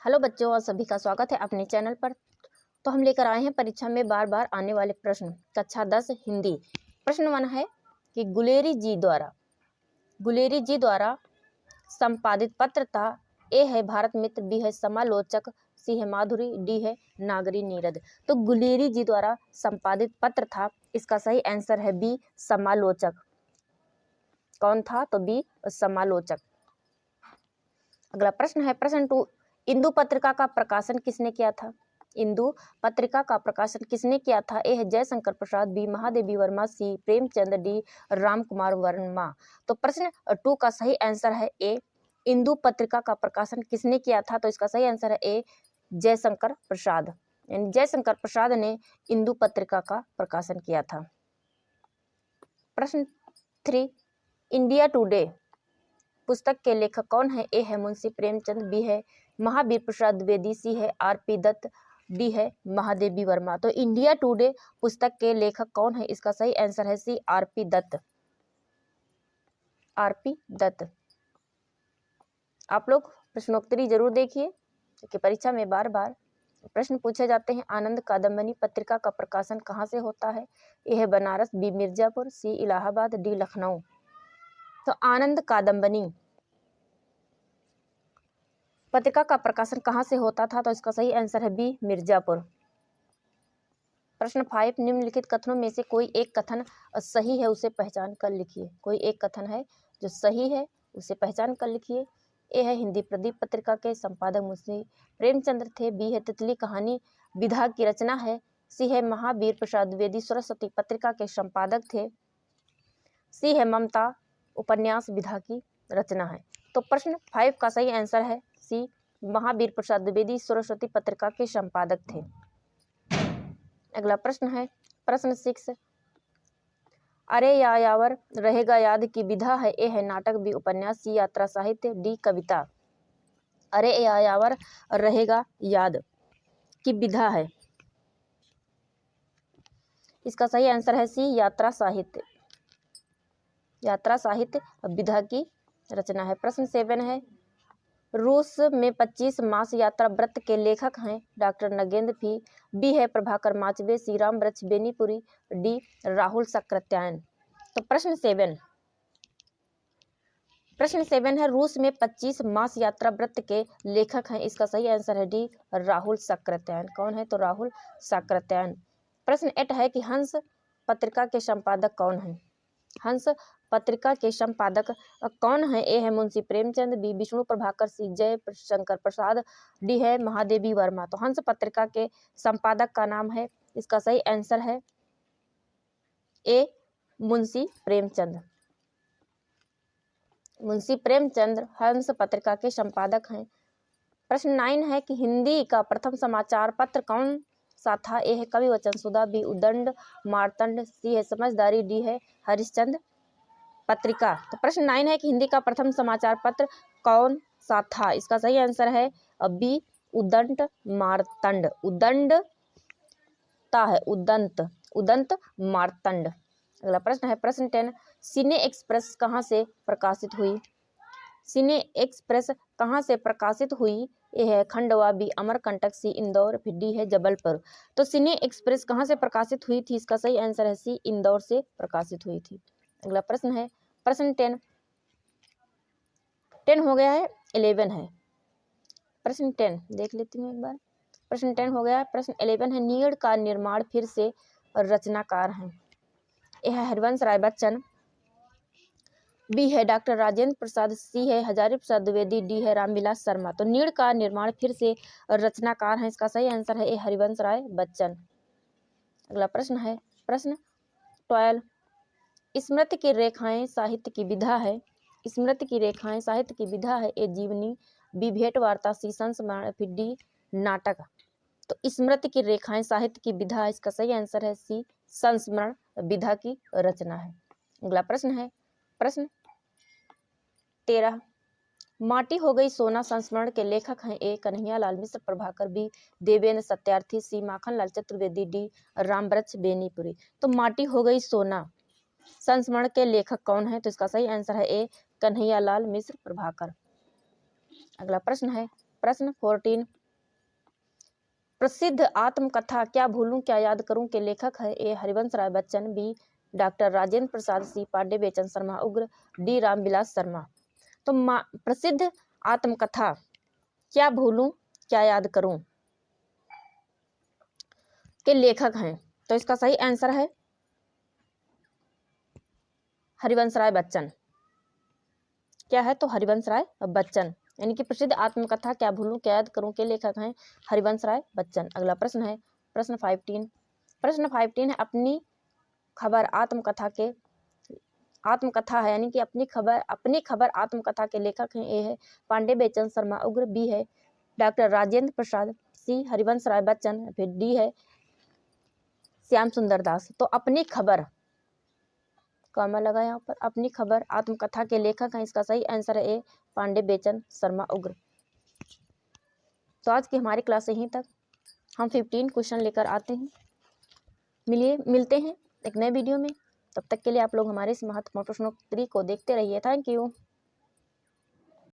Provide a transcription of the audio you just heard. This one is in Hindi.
हेलो बच्चों और सभी का स्वागत है अपने चैनल पर। तो हम लेकर आए हैं परीक्षा में बार बार आने वाले प्रश्न। कक्षा 10 हिंदी। प्रश्न 1 है कि गुलेरी जी द्वारा संपादित पत्र था। ए है भारत मित्र, बी है समालोचक, सी है माधुरी, डी है नागरी नीरद। तो गुलेरी जी द्वारा संपादित पत्र था, इसका सही आंसर है बी समालोचक। कौन था? तो बी समालोचक। अगला प्रश्न है प्रश्न 2, इंदु पत्रिका का प्रकाशन किसने किया था? इंदु पत्रिका का प्रकाशन किसने किया था? ए है जयशंकर प्रसाद, बी महादेवी वर्मा, सी प्रेमचंद, डी राम कुमार वर्मा। तो प्रश्न 2 का सही आंसर है ए, इंदु पत्रिका का प्रकाशन किसने किया था? तो इसका सही आंसर है ए, जयशंकर प्रसाद। यानी जयशंकर प्रसाद ने इंदु पत्रिका का प्रकाशन किया था। प्रश्न 3, इंडिया टुडे पुस्तक के लेखक कौन है? ए है मुंशी प्रेमचंद, बी है महावीर प्रसाद द्विवेदी, सी है आर.पी. दत्त, डी है महादेवी वर्मा। तो इंडिया टुडे पुस्तक के लेखक कौन है? इसका सही आंसर है सी आर.पी. दत्त। आर.पी. दत्त। आप लोग प्रश्नोत्तरी जरूर देखिए क्योंकि परीक्षा में बार बार प्रश्न पूछे जाते हैं। आनंद कादम्बनी पत्रिका का प्रकाशन कहाँ से होता है? ए है बनारस, बी मिर्जापुर, सी इलाहाबाद, डी लखनऊ। तो आनंद कादम्बनी पत्रिका का प्रकाशन कहाँ से होता था? तो इसका सही आंसर है बी मिर्जापुर। प्रश्न 5, निम्नलिखित कथनों में से कोई एक कथन सही है, उसे पहचान कर लिखिए। कोई एक कथन है जो सही है, उसे पहचान कर लिखिए। ए है हिंदी प्रदीप पत्रिका के संपादक मुंशी प्रेमचंद्र थे, बी है तितली कहानी विधा की रचना है, सी है महावीर प्रसाद द्विवेदी सरस्वती पत्रिका के संपादक थे, सी है ममता उपन्यास विधा की रचना है। तो प्रश्न 5 का सही आंसर है सी, महावीर प्रसाद द्विवेदी सरस्वती पत्रिका के संपादक थे। अगला प्रश्न है प्रश्न 6, अरे यायावर रहेगा याद की विधा है। ए है नाटक, बी उपन्यास, सी यात्रा साहित्य, डी कविता। अरे यायावर रहेगा याद की विधा है, इसका सही आंसर है सी यात्रा साहित्य। यात्रा साहित्य विधा की रचना है। प्रश्न 7 है, रूस में 25 मास यात्रा व्रत के लेखक हैं डॉक्टर नगेंद्र भी, बी है प्रभाकर माचवे, सी राम वृक्ष बेनीपुरी, डी राहुल सक्रात्यायन। तो प्रश्न 7 है, रूस में 25 मास यात्रा व्रत के लेखक हैं, इसका सही आंसर है डी राहुल सक्रात्यायन। कौन है? तो राहुल सक्रात्यायन। प्रश्न 8 है कि हंस पत्रिका के संपादक कौन है? हंस पत्रिका के संपादक कौन है? ए है मुंशी प्रेमचंद, बी विष्णु प्रभाकर, सी जय शंकर प्रसाद, डी है महादेवी वर्मा। तो हंस पत्रिका के संपादक का नाम है, इसका सही आंसर है ए मुंशी प्रेमचंद। मुंशी प्रेमचंद हंस पत्रिका के संपादक हैं। प्रश्न 9 है कि हिंदी का प्रथम समाचार पत्र कौन सा था? ए है कवि वचन सुधा, बी उदंड मार्तंड, सी है समझदारी, डी है हरिश्चंद्र पत्रिका। तो प्रश्न 9 है कि हिंदी का प्रथम समाचार पत्र कौन सा था? इसका सही आंसर है बी उदंत मार्तंड। उदंत मार्तंड। अगला प्रश्न है प्रश्न 10, सिने एक्सप्रेस कहाँ से प्रकाशित हुई? सिने एक्सप्रेस कहाँ से प्रकाशित हुई? ए है खंडवा, बी अमरकंटक, सी इंदौर, फिर डी है जबलपुर। तो सिने एक्सप्रेस कहाँ से प्रकाशित हुई थी? इसका सही आंसर है सी इंदौर से प्रकाशित हुई थी। अगला प्रश्न है प्रश्न 10 हो गया है, 11 है। प्रश्न 10 देख लेती हूँ एक बार। प्रश्न 10 हो गया है। प्रश्न 11 है, नीड़ का निर्माण फिर से रचनाकार हैं। ए है हरिवंश राय बच्चन, बी है डॉक्टर राजेंद्र प्रसाद, सी है हजारी प्रसाद द्विवेदी, डी है रामविलास शर्मा। तो नीड़ का निर्माण फिर से रचनाकार है, इसका सही आंसर है ए हरिवंश राय बच्चन। अगला प्रश्न है प्रश्न 12, स्मृति की रेखाएं साहित्य की विधा है। स्मृति की रेखाएं साहित्य की विधा है, ए जीवनी, बी भेंट वार्ता, सी संस्मरण, फिर डी नाटक। तो स्मृति की रेखाएं साहित्य की विधा, इसका सही आंसर है सी संस्मरण विधा की रचना है। अगला प्रश्न है प्रश्न 13, माटी हो गई सोना संस्मरण के लेखक हैं। ए कन्हैया लाल मिश्र प्रभाकर, बी देवेंद्र सत्यार्थी, सी माखन लाल चतुर्वेदी, डी राम वृक्ष बेनीपुरी। तो माटी हो गई सोना संस्मरण के लेखक कौन है? तो इसका सही आंसर है ए कन्हैया लाल मिश्र प्रभाकर। अगला प्रश्न है प्रश्न 14, प्रसिद्ध आत्मकथा क्या भूलूं क्या याद करूं के लेखक है? ए हरिवंश राय बच्चन, बी डॉक्टर राजेंद्र प्रसाद, सी पांडे बेचन शर्मा उग्र, डी रामविलास शर्मा। तो प्रसिद्ध आत्मकथा क्या भूलूं क्या याद करूं के लेखक हैं, तो इसका सही आंसर है हरिवंश राय बच्चन। क्या है? तो हरिवंश राय बच्चन, यानी कि प्रसिद्ध आत्मकथा क्या भूलूं क्या याद करूं के लेखक हैं हरिवंश राय बच्चन। अगला प्रश्न है प्रश्न 15, प्रश्न 15 है अपनी खबर आत्मकथा है, यानी कि अपनी खबर आत्मकथा के लेखक हैं। ए है पांडे बेचन शर्मा उग्र, बी है डॉक्टर राजेंद्र प्रसाद, सी हरिवंश राय बच्चन, फिर डी है श्याम सुंदर दास। तो अपनी खबर, कॉमा लगा यहाँ पर, अपनी खबर आत्मकथा के लेखक हैं, इसका सही आंसर है ए पांडे बेचन शर्मा उग्र। तो आज की हमारी क्लास यहीं तक, हम 15 क्वेश्चन लेकर आते हैं। मिलते हैं एक नए वीडियो में, तब तक के लिए आप लोग हमारे इस महत्वपूर्ण प्रश्नोत्तरी को देखते रहिए। Thank you.